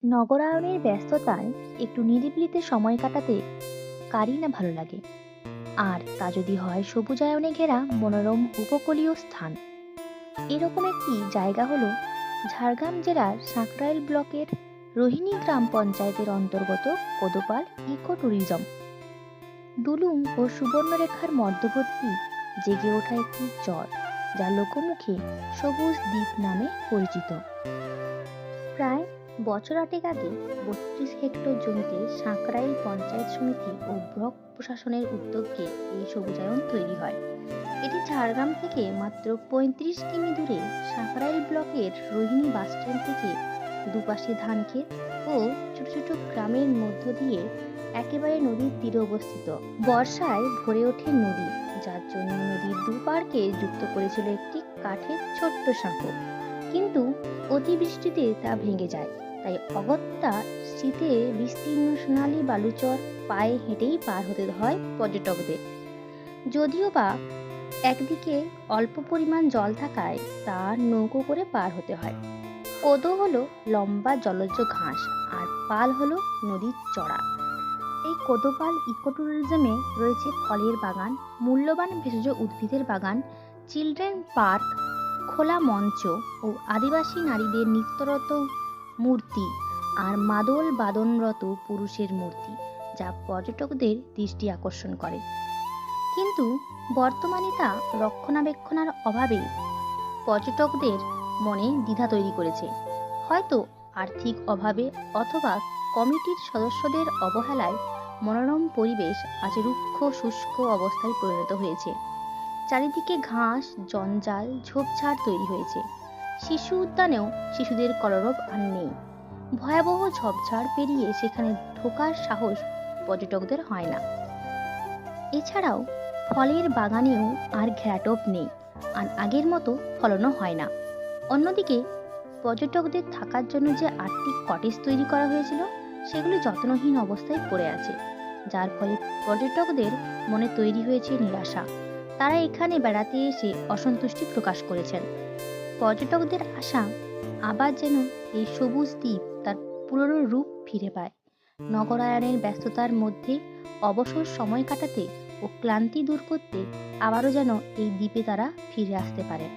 নগরায়নের ব্যস্ততায় একটু নিরিবিলিতে সময় কাটাতে কারই না ভালো লাগে। আর তা যদি হয় সবুজায়নে ঘেরা মনোরম উপকূলীয় স্থান। এরকম একটি জায়গা হলো ঝাড়গ্রাম জেলার সাঁকরাইল ব্লকের রোহিণী গ্রাম পঞ্চায়েতের অন্তর্গত কোদোপাল ইকো ট্যুরিজম। দুলুং ও সুবর্ণরেখার মধ্যবর্তী জেগে ওঠা একটি চর, যা লোকমুখে সবুজ দ্বীপ নামে পরিচিত। প্রায় বছর আটেক আগে ৩২ হেক্টর জমিতে সাঁকরাইল পঞ্চায়েত সমিতি ও ব্লক প্রশাসনের উদ্যোগে এই সবুজায়ন তৈরি হয়। এটি ঝাড়গ্রাম থেকে মাত্র ৩৫ কিমি দূরে সাঁকরাইল ব্লকের রোহিণী বাসস্ট্যান্ড থেকে দুপাশে ধানক্ষেত ও ছোট ছোট গ্রামের মধ্য দিয়ে একেবারে নদীর তীরে অবস্থিত। বর্ষায় ভরে ওঠে নদী, যার জন্য নদীর দুপারকে যুক্ত করেছিল একটি কাঠের ছোট্ট সাঁকো। কিন্তু অতিবৃষ্টিতে তা ভেঙে যায়, তাই অগত্যা শীতে বিস্তীর্ণ সোনালী বালুচর পায়ে হেঁটেই পার হতে হয় পর্যটকদের। যদিও বা একদিকে অল্প পরিমাণ জল থাকায় তা নৌকো করে পার হতে হয়। কোদো হলো লম্বা জলজ ঘাস, আর পাল হলো নদীর চড়া। এই কোদোপাল ইকো ট্যুরিজমে রয়েছে ফলের বাগান, মূল্যবান ভেষজ উদ্ভিদের বাগান, চিলড্রেন পার্ক, খোলা মঞ্চ ও আদিবাসী নারীদের নৃত্যরত মূর্তি আর মাদল বাদনরত পুরুষের মূর্তি, যা পর্যটকদের দৃষ্টি আকর্ষণ করে। কিন্তু বর্তমানে তা রক্ষণাবেক্ষণের অভাবে পর্যটকদের মনে দ্বিধা তৈরি করেছে। হয়তো আর্থিক অভাবে অথবা কমিটির সদস্যদের অবহেলায় মনোরম পরিবেশ আজ রুক্ষ শুষ্ক অবস্থায় পরিণত হয়েছে। চারিদিকে ঘাস, জঞ্জাল, ঝোপঝাড় তৈরি হয়েছে। শিশু উদ্যানেও শিশুদের কলরব আর নেই। ভয়াবহ ঝোপঝাড় পেরিয়ে সেখানে ঢোকার সাহস পর্যটকদের হয় না। এছাড়াও ফলের বাগানেও আর ঘেরাটোপ নেই, আর আগের মতো ফলনও হয় না। অন্যদিকে পর্যটকদের থাকার জন্য যে ৮টি কটেজ তৈরি করা হয়েছিল, সেগুলি যত্নহীন অবস্থায় পড়ে আছে, যার ফলে পর্যটকদের মনে তৈরি হয়েছে নিরাশা। তারা এখানে বেড়াতে এসে অসন্তুষ্টি প্রকাশ করেছেন। পর্যটকদের আশা আবার যেন এই সবুজ দ্বীপ তার পুরনো রূপ ফিরে পায়। নগরায়নের ব্যস্ততার মধ্যে অবসর সময় কাটাতে ও ক্লান্তি দূর করতে আবারও যেন এই দ্বীপে তারা ফিরে আসতে পারে।